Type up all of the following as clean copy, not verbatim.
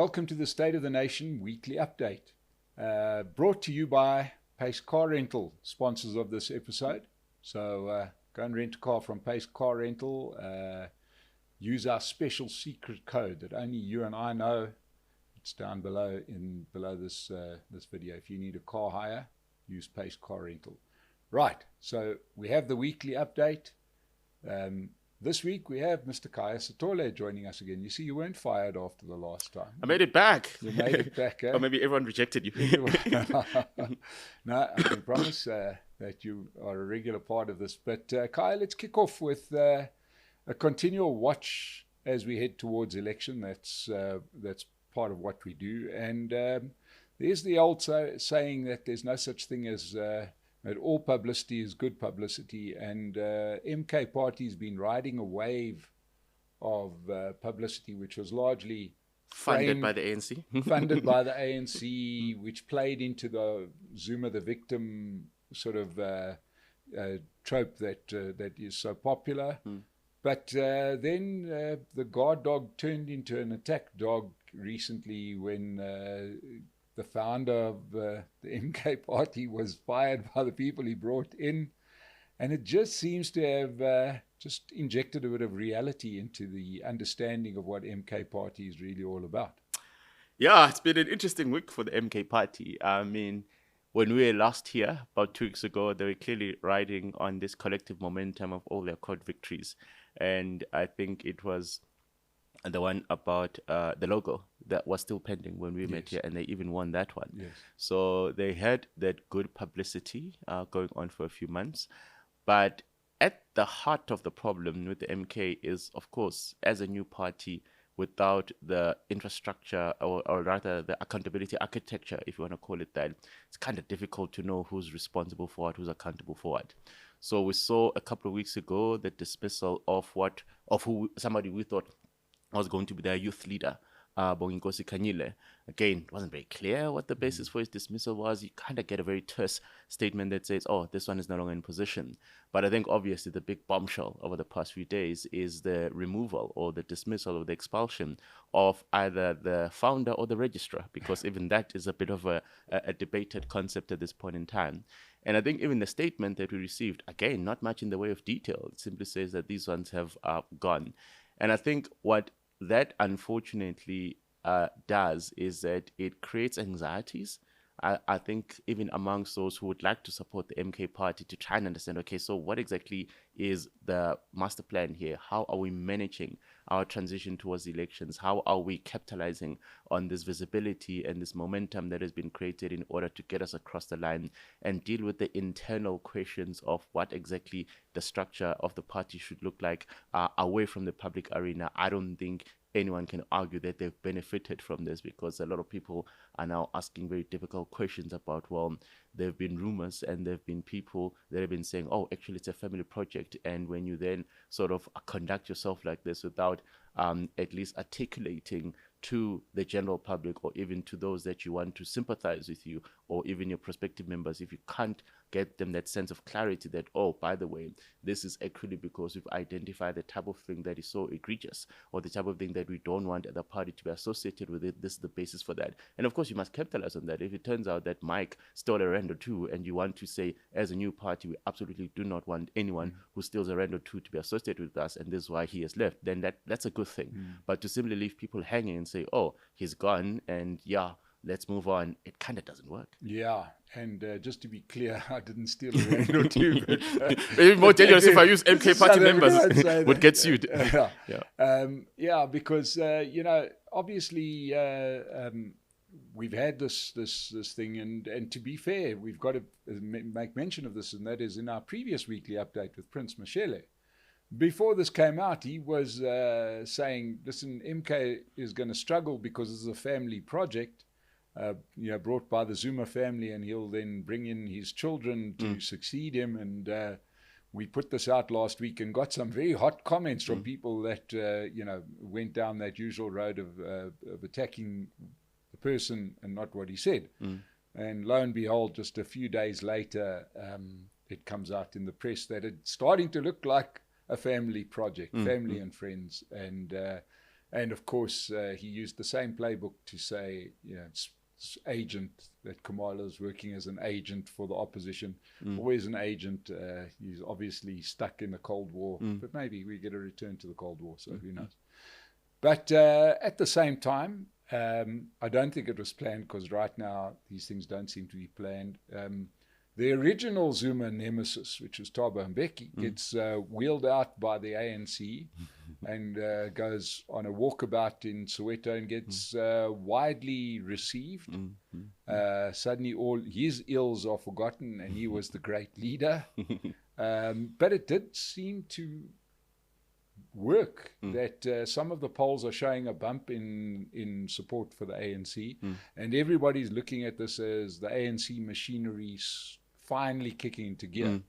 welcome to the State of the Nation weekly update, brought to you by Pace Car Rental, sponsors of this episode. So go and rent a car from Pace Car Rental. Use our special secret code that only you and I know. It's down below this video. If you need a car hire, use Pace Car Rental. Right, so we have the weekly update. This week we have Mr. Khaya Sithole joining us again. You see, you weren't fired after the last time. I made it back. You made it back, eh? Or maybe everyone rejected you. No, I can promise that you are a regular part of this. But Khaya, let's kick off with a continual watch as we head towards election. That's part of what we do. And there's the old saying that there's no such thing as that all publicity is good publicity, and MK Party's been riding a wave of publicity which was largely funded by the ANC. Funded by the ANC, which played into the Zuma the victim sort of trope that is so popular. But then the guard dog turned into an attack dog recently when the founder of the MK Party was fired by the people he brought in. And it just seems to have just injected a bit of reality into the understanding of what MK Party is really all about. Yeah, it's been an interesting week for the MK Party. I mean, when we were last here, about 2 weeks ago, they were clearly riding on this collective momentum of all their court victories. And I think it was the one about the logo that was still pending when we met here, and they even won that one. Yes. So they had that good publicity going on for a few months. But at the heart of the problem with the MK is, of course, as a new party, without the infrastructure or rather the accountability architecture, if you want to call it that, it's kind of difficult to know who's responsible for what, who's accountable for what. So we saw a couple of weeks ago the dismissal of somebody we thought was going to be their youth leader, Bonginkosi Kanyile. Again, it wasn't very clear what the basis for his dismissal was. You kind of get a very terse statement that says, oh, this one is no longer in position. But I think obviously the big bombshell over the past few days is the removal or the dismissal or the expulsion of either the founder or the registrar, because even that is a bit of a debated concept at this point in time. And I think even the statement that we received, again, not much in the way of detail. It simply says that these ones have gone. And I think what that unfortunately does is that it creates anxieties. I think even amongst those who would like to support the MK Party to try and understand, okay, so what exactly is the master plan here? How are we managing our transition towards the elections? How are we capitalizing on this visibility and this momentum that has been created in order to get us across the line and deal with the internal questions of what exactly the structure of the party should look like away from the public arena? I don't think anyone can argue that they've benefited from this, because a lot of people are now asking very difficult questions about, well, there have been rumors and there have been people that have been saying, oh, actually it's a family project. And when you then sort of conduct yourself like this without at least articulating to the general public or even to those that you want to sympathize with you or even your prospective members, if you can't get them that sense of clarity that, oh, by the way, this is actually because we've identified the type of thing that is so egregious or the type of thing that we don't want the party to be associated with it, this is the basis for that. And of course, you must capitalize on that. If it turns out that Mike stole a rand or two and you want to say, as a new party, we absolutely do not want anyone who steals a rand or two to be associated with us, and this is why he has left, then that's a good thing. But to simply leave people hanging and say, oh, he's gone and yeah, let's move on, it kind of doesn't work. Yeah, and just to be clear, I didn't steal a rand or two. Maybe more dangerous if I use MK Party members would get sued. Yeah, because obviously we've had this thing, and to be fair, we've got to make mention of this, and that is in our previous weekly update with Prince Mashele. Before this came out, he was saying, listen, MK is going to struggle because this is a family project, brought by the Zuma family, and he'll then bring in his children to succeed him. And we put this out last week and got some very hot comments from people that, went down that usual road of attacking the person and not what he said. And lo and behold, just a few days later, it comes out in the press that it's starting to look like a family project, family and friends. And And of course, he used the same playbook to say, agent, that Kamala is working as an agent for the opposition, always an agent. He's obviously stuck in the Cold War, but maybe we get a return to the Cold War, so who knows. But at the same time, I don't think it was planned, because right now these things don't seem to be planned. The original Zuma nemesis, which was Thabo Mbeki, gets wheeled out by the ANC and goes on a walkabout in Soweto and gets widely received. Suddenly all his ills are forgotten, and he was the great leader. But it did seem to work, that some of the polls are showing a bump in support for the ANC, and everybody's looking at this as the ANC machinery finally kicking into gear.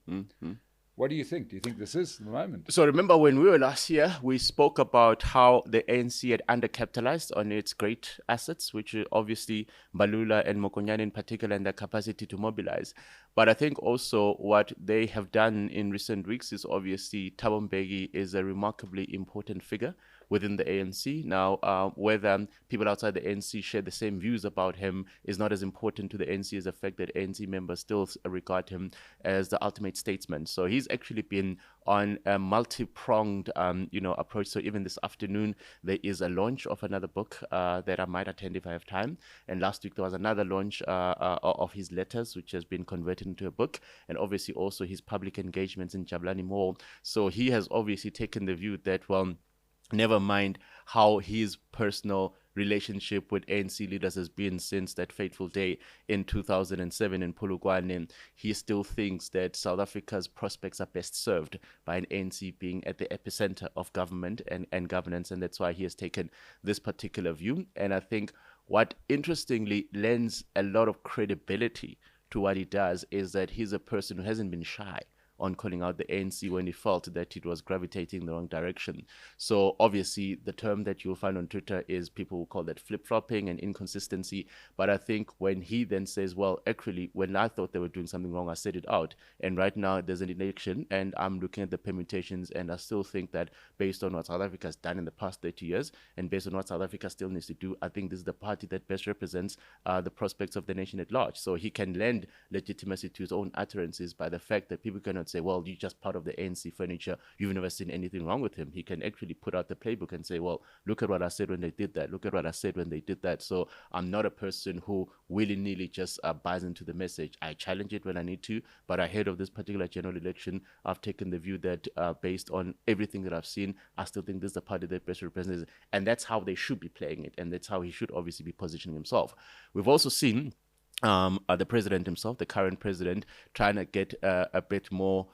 What do you think? Do you think this is the moment? So remember when we were last here, we spoke about how the ANC had undercapitalized on its great assets, which are obviously Balula and Mokonyane in particular, and their capacity to mobilize. But I think also what they have done in recent weeks is obviously Thabo Mbeki is a remarkably important figure within the ANC. Now, whether people outside the ANC share the same views about him is not as important to the ANC as the fact that ANC members still regard him as the ultimate statesman. So he's actually been on a multi-pronged, approach. So even this afternoon, there is a launch of another book that I might attend if I have time. And last week, there was another launch of his letters, which has been converted into a book. And obviously also his public engagements in Jabulani Mall. So he has obviously taken the view that, well, never mind how his personal relationship with ANC leaders has been since that fateful day in 2007 in Polokwane, he still thinks that South Africa's prospects are best served by an ANC being at the epicenter of government and governance, and that's why he has taken this particular view. And I think what interestingly lends a lot of credibility to what he does is that he's a person who hasn't been shy on calling out the ANC when he felt that it was gravitating in the wrong direction. So obviously the term that you'll find on Twitter is people will call that flip-flopping and inconsistency. But I think when he then says, well, actually, when I thought they were doing something wrong, I said it out. And right now there's an election and I'm looking at the permutations, and I still think that based on what South Africa has done in the past 30 years and based on what South Africa still needs to do, I think this is the party that best represents the prospects of the nation at large. So he can lend legitimacy to his own utterances by the fact that people cannot say, well, you're just part of the ANC furniture, you've never seen anything wrong with him. He can actually put out the playbook and say, well, look at what I said when they did that, look at what I said when they did that. So I'm not a person who willy-nilly just buys into the message. I challenge it when I need to, but ahead of this particular general election, I've taken the view that based on everything that I've seen, I still think this is the party that best represents it, and that's how they should be playing it, and that's how he should obviously be positioning himself. We've also seen the president himself, the current president, trying to get a bit more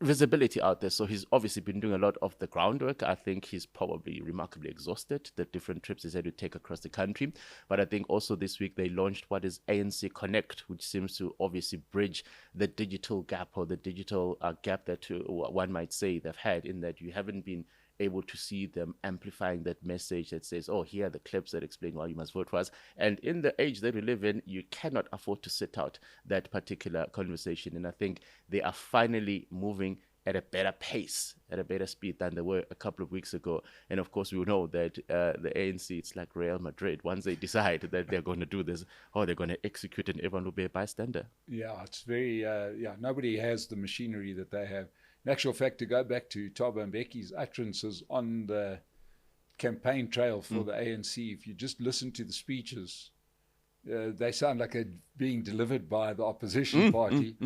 visibility out there. So he's obviously been doing a lot of the groundwork. I think he's probably remarkably exhausted, the different trips he's had to take across the country. But I think also this week they launched what is ANC Connect, which seems to obviously bridge the digital gap, or the digital gap that one might say they've had, in that you haven't been able to see them amplifying that message that says, oh, here are the clips that explain why you must vote for us. And in the age that we live in, you cannot afford to sit out that particular conversation. And I think they are finally moving at a better pace, at a better speed than they were a couple of weeks ago. And of course, we know that the ANC, it's like Real Madrid. Once they decide that they're going to do this, they're going to execute, and everyone will be a bystander. Yeah, it's very, nobody has the machinery that they have. In actual fact, to go back to Thabo Mbeki's utterances on the campaign trail for the ANC, if you just listen to the speeches, they sound like they're being delivered by the opposition party.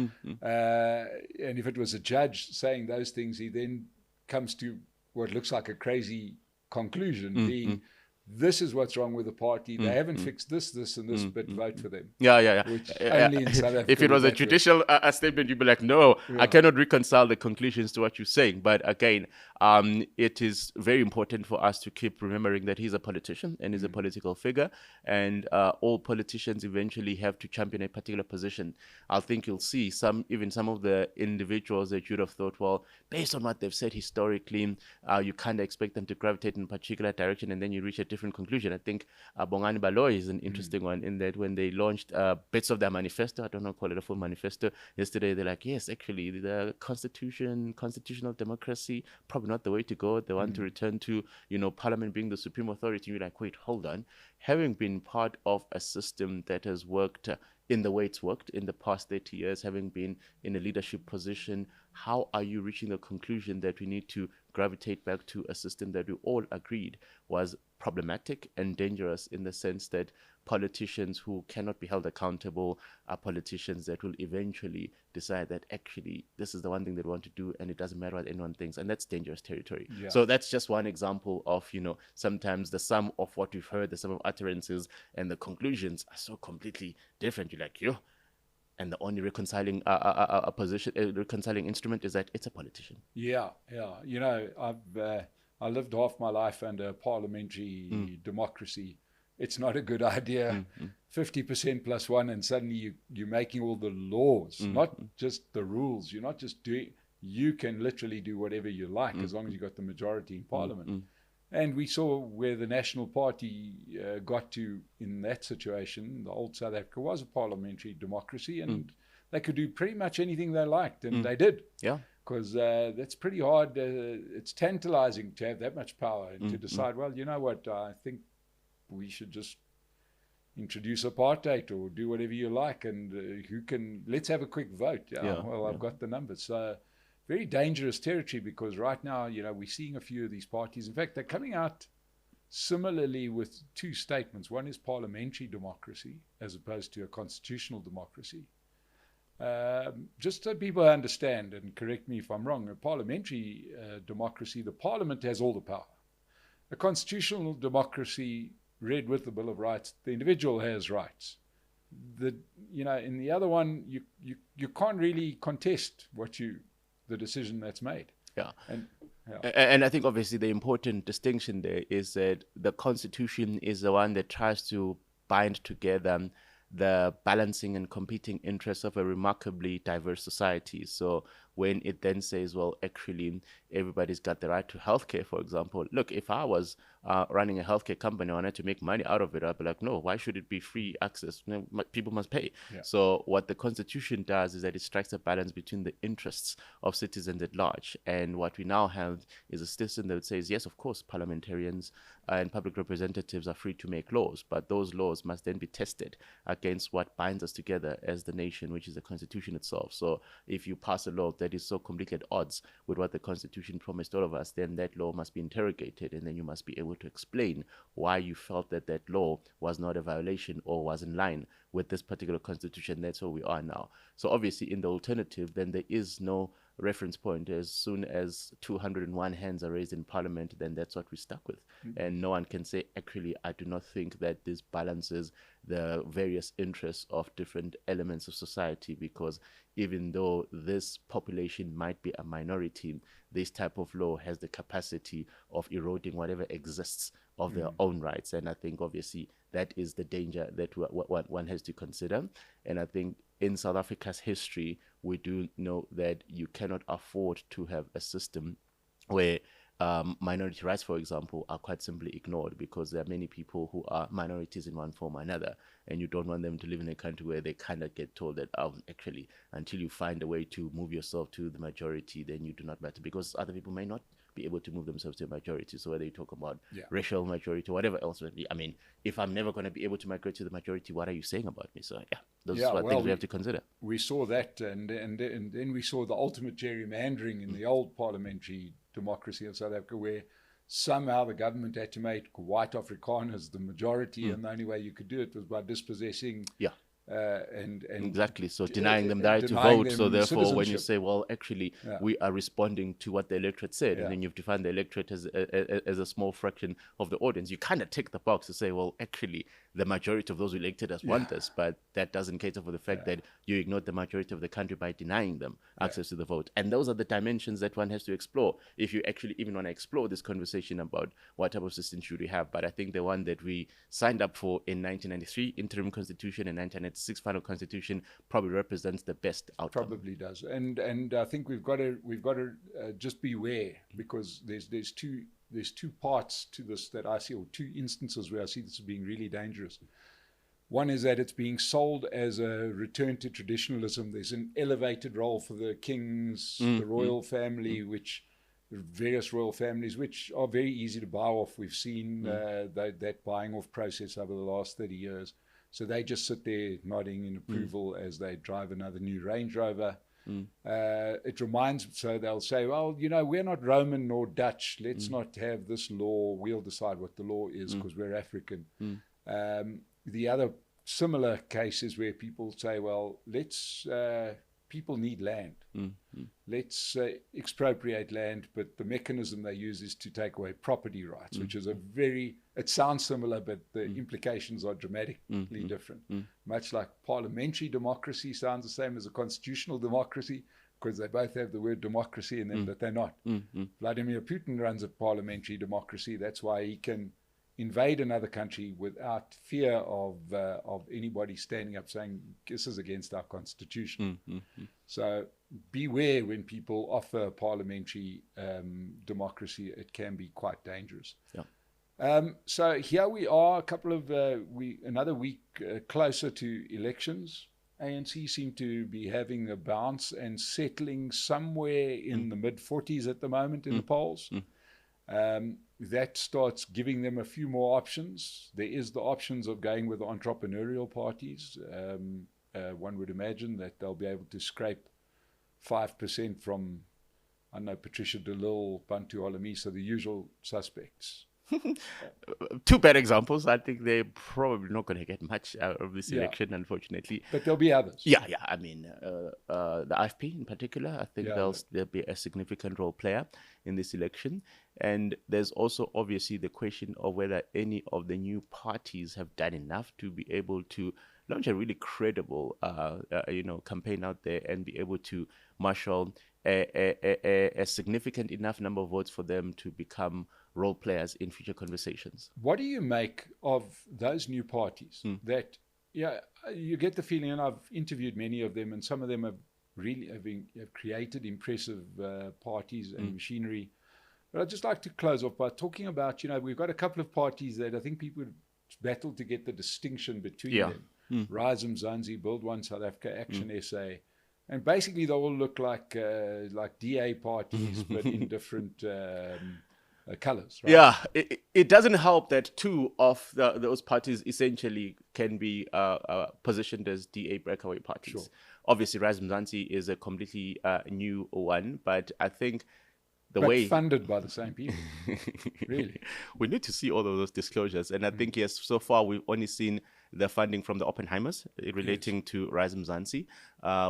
And if it was a judge saying those things, he then comes to what looks like a crazy conclusion, being, this is what's wrong with the party. They haven't fixed this, and this, but vote for them. Which only in South Africa. If it was a judicial statement, you'd be like, no, I cannot reconcile the conclusions to what you're saying. But again, it is very important for us to keep remembering that he's a politician and he's a political figure, and all politicians eventually have to champion a particular position. I think you'll see even some of the individuals that you'd have thought, well, based on what they've said historically, you kind of expect them to gravitate in a particular direction, and then you reach a different conclusion. I think Bongani Baloyi is an interesting one in that when they launched bits of their manifesto, I don't know, call it a full manifesto, yesterday, they're like, yes, actually, the constitutional democracy, probably not the way to go. They want to return to, Parliament being the supreme authority. You're like, wait, hold on. Having been part of a system that has worked in the way it's worked in the past 30 years, having been in a leadership position, how are you reaching the conclusion that we need to gravitate back to a system that we all agreed was problematic and dangerous, in the sense that politicians who cannot be held accountable are politicians that will eventually decide that actually this is the one thing they want to do and it doesn't matter what anyone thinks, and that's dangerous territory. Yeah. So that's just one example of, sometimes the sum of what we've heard, the sum of utterances and the conclusions are so completely different. You're like, and the only reconciling reconciling instrument is that it's a politician. Yeah. I lived half my life under parliamentary democracy. It's not a good idea. 50% plus one, and suddenly you're making all the laws, not just the rules. You're not just doing. You can literally do whatever you like as long as you got the majority in parliament. And we saw where the National Party got to in that situation. The old South Africa was a parliamentary democracy, and they could do pretty much anything they liked, and they did. Yeah. Because that's pretty hard. It's tantalizing to have that much power and to decide, well, you know what, I think we should just introduce apartheid or do whatever you like, and let's have a quick vote. I've got the numbers. So very dangerous territory, because right now, we're seeing a few of these parties. In fact, they're coming out similarly with two statements. One is parliamentary democracy as opposed to a constitutional democracy. Just so people understand, and correct me if I'm wrong, a parliamentary democracy, the parliament has all the power. A constitutional democracy, read with the Bill of Rights, the individual has rights. In the other one, you can't really contest the decision that's made. Yeah. And I think obviously the important distinction there is that the Constitution is the one that tries to bind together the balancing and competing interests of a remarkably diverse society. So when it then says, well, actually, everybody's got the right to healthcare, for example. Look, if I was running a healthcare company, I wanted to make money out of it, I'd be like, no, why should it be free access? People must pay. Yeah. So what the Constitution does is that it strikes a balance between the interests of citizens at large. And what we now have is a system that says, yes, of course, parliamentarians and public representatives are free to make laws, but those laws must then be tested against what binds us together as the nation, which is the Constitution itself. So if you pass a law that is so completely at odds with what the Constitution promised all of us, then that law must be interrogated, and then you must be able to explain why you felt that that law was not a violation or was in line with this particular Constitution. That's where we are now. So obviously in the alternative, then there is no reference point. As soon as 201 hands are raised in Parliament, then that's what we're stuck with. And no one can say, actually, I do not think that this balances the various interests of different elements of society, because even though this population might be a minority, this type of law has the capacity of eroding whatever exists of their own rights. And I think obviously that is the danger that one has to consider. And I think in South Africa's history, we do know that you cannot afford to have a system where minority rights, for example, are quite simply ignored, because there are many people who are minorities in one form or another, and you don't want them to live in a country where they kind of get told that, actually, until you find a way to move yourself to the majority, then you do not matter, because other people may not be able to move themselves to a majority. So whether you talk about racial majority or whatever else, I mean, if I'm never going to be able to migrate to the majority, what are you saying about me? So those are things we have to consider. We saw that, and then we saw the ultimate gerrymandering in the old parliamentary democracy of South Africa, where somehow the government had to make white Afrikaners the majority, and the only way you could do it was by dispossessing and exactly, so denying them the right to vote. So therefore, when you say, well, actually, we are responding to what the electorate said, and then you've defined the electorate as a small fraction of the audience, you kind of tick the box to say, well, actually, the majority of those elected us want this, but that doesn't cater for the fact that you ignored the majority of the country by denying them access to the vote. And those are the dimensions that one has to explore if you actually even want to explore this conversation about what type of system should we have. But I think the one that we signed up for in 1993, interim constitution, and 1996 final constitution, probably represents the best outcome. Probably does. And I think we've got to just beware, because there's two there's two parts to this that I see, or two instances where I see this as being really dangerous. One is that it's being sold as a return to traditionalism. There's an elevated role for the kings, the royal family, which various royal families, which are very easy to buy off. We've seen that buying off process over the last 30 years. So they just sit there nodding in approval as they drive another new Range Rover. It reminds, so they'll say, well, you know, we're not Roman nor Dutch. Let's not have this law. We'll decide what the law is because we're African. The other similar cases where people say, well, people need land. Let's expropriate land, but the mechanism they use is to take away property rights, which is it sounds similar, but the implications are dramatically different. Much like parliamentary democracy sounds the same as a constitutional democracy, because they both have the word democracy in them, but they're not. Vladimir Putin runs a parliamentary democracy. That's why he can invade another country without fear of anybody standing up saying this is against our constitution. So beware when people offer parliamentary democracy; it can be quite dangerous. So here we are, a couple of another week closer to elections. ANC seem to be having a bounce and settling somewhere in the mid-40s at the moment in the polls. That starts giving them a few more options. There is the options of going with the entrepreneurial parties. One would imagine that they'll be able to scrape 5% from, I don't know, Patricia de Lille, Bantu Holomisa, the usual suspects. Two bad examples. I think they're probably not going to get much out of this election, unfortunately. But there'll be others. Yeah. I mean, the IFP in particular, I think they'll be a significant role player in this election. And there's also obviously the question of whether any of the new parties have done enough to be able to launch a really credible, campaign out there and be able to marshal a significant enough number of votes for them to become role players in future conversations. What do you make of those new parties that, you get the feeling, and I've interviewed many of them, and some of them have really have created impressive parties and machinery. But I'd just like to close off by talking about, we've got a couple of parties that I think people battle to get the distinction between them. Rise Mzansi, Build One South Africa, Action SA. And basically they all look like DA parties, but in different colors. Right? Yeah, it doesn't help that two of those parties essentially can be positioned as DA breakaway parties. Sure. Obviously, Rise Mzansi is a completely new one, but I think funded by the same people. Really. We need to see all of those disclosures. And I think, yes, so far we've only seen the funding from the Oppenheimers relating to Rise Mzansi.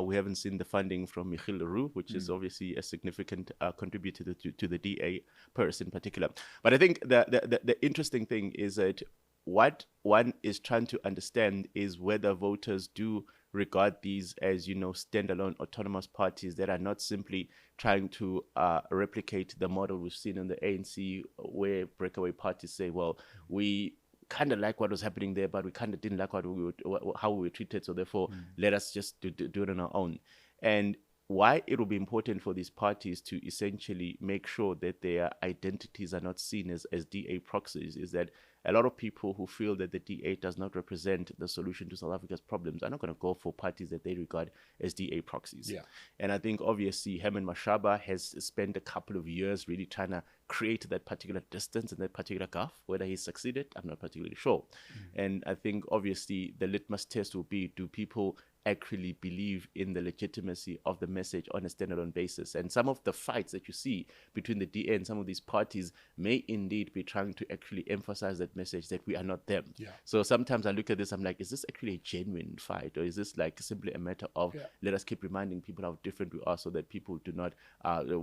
We haven't seen the funding from Michiel Leroux, which is obviously a significant contributor to the DA purse in particular. But I think the interesting thing is that what one is trying to understand is whether voters do regard these as, standalone autonomous parties that are not simply trying to replicate the model we've seen in the ANC, where breakaway parties say, well, we kind of like what was happening there, but we kind of didn't like how we were treated, so therefore let us just do it on our own. And why it will be important for these parties to essentially make sure that their identities are not seen as DA proxies is that a lot of people who feel that the DA does not represent the solution to South Africa's problems are not going to go for parties that they regard as DA proxies. Yeah. And I think obviously Herman Mashaba has spent a couple of years really trying to create that particular distance and that particular gulf. Whether he succeeded, I'm not particularly sure. And I think obviously the litmus test will be, do people actually believe in the legitimacy of the message on a standalone basis? And some of the fights that you see between the DA and some of these parties may indeed be trying to actually emphasize that message that we are not them. Yeah. So sometimes I look at this, I'm like, is this actually a genuine fight, or is this like simply a matter of let us keep reminding people how different we are so that people do not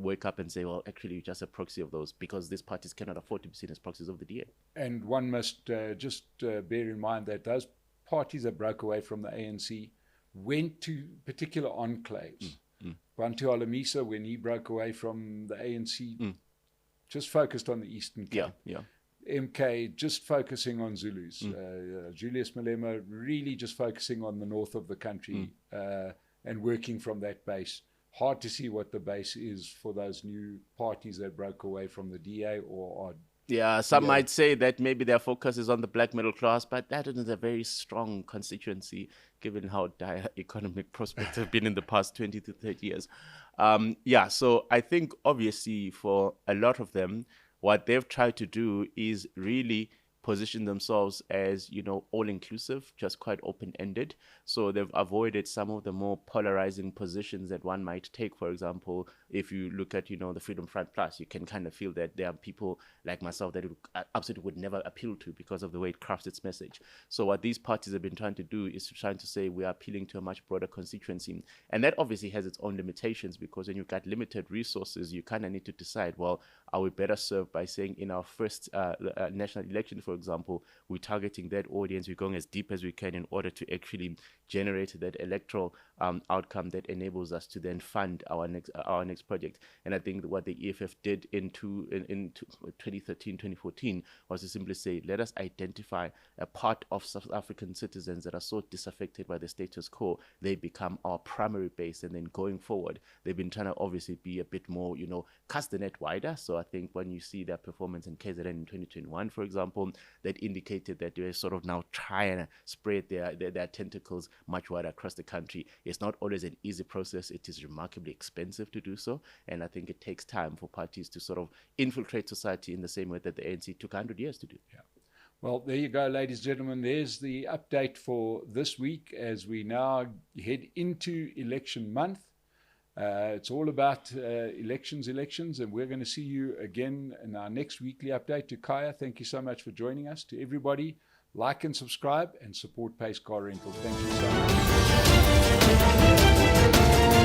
wake up and say, well, actually you're just a proxy of those, because these parties cannot afford to be seen as proxies of the DA. And one must just bear in mind that those parties that broke away from the ANC went to particular enclaves. Bantu Holomisa, when he broke away from the ANC, just focused on the Eastern Cape. MK just focusing on Zulus. Julius Malema really just focusing on the north of the country and working from that base. hard to see what the base is for those new parties that broke away from the DA or are. Yeah, some might say that maybe their focus is on the black middle class, but that isn't a very strong constituency given how dire economic prospects have been in the past 20 to 30 years. Yeah, so I think obviously for a lot of them, what they've tried to do is really position themselves as, all-inclusive, just quite open-ended. So they've avoided some of the more polarizing positions that one might take. For example, if you look at, the Freedom Front Plus, you can kind of feel that there are people like myself that it absolutely would never appeal to because of the way it crafts its message. So what these parties have been trying to do is trying to say we are appealing to a much broader constituency. And that obviously has its own limitations, because when you've got limited resources, you kind of need to decide, well, are we better served by saying in our first national election, for example, we're targeting that audience, we're going as deep as we can in order to actually generate that electoral outcome that enables us to then fund our next project. And I think what the EFF did in 2013, 2014 was to simply say, let us identify a part of South African citizens that are so disaffected by the status quo, they become our primary base. And then going forward, they've been trying to obviously be a bit more, cast the net wider. So I think when you see their performance in KZN in 2021, for example, that indicated that they're sort of now trying to spread their tentacles much wider across the country. It's not always an easy process. It is remarkably expensive to do so. And I think it takes time for parties to sort of infiltrate society in the same way that the ANC took 100 years to do. Yeah. Well, there you go, ladies and gentlemen. There's the update for this week as we now head into election month. It's all about elections, and we're going to see you again in our next weekly update. To Khaya, thank you so much for joining us. To everybody, like and subscribe and support Pace Car Rental. Thank you so much.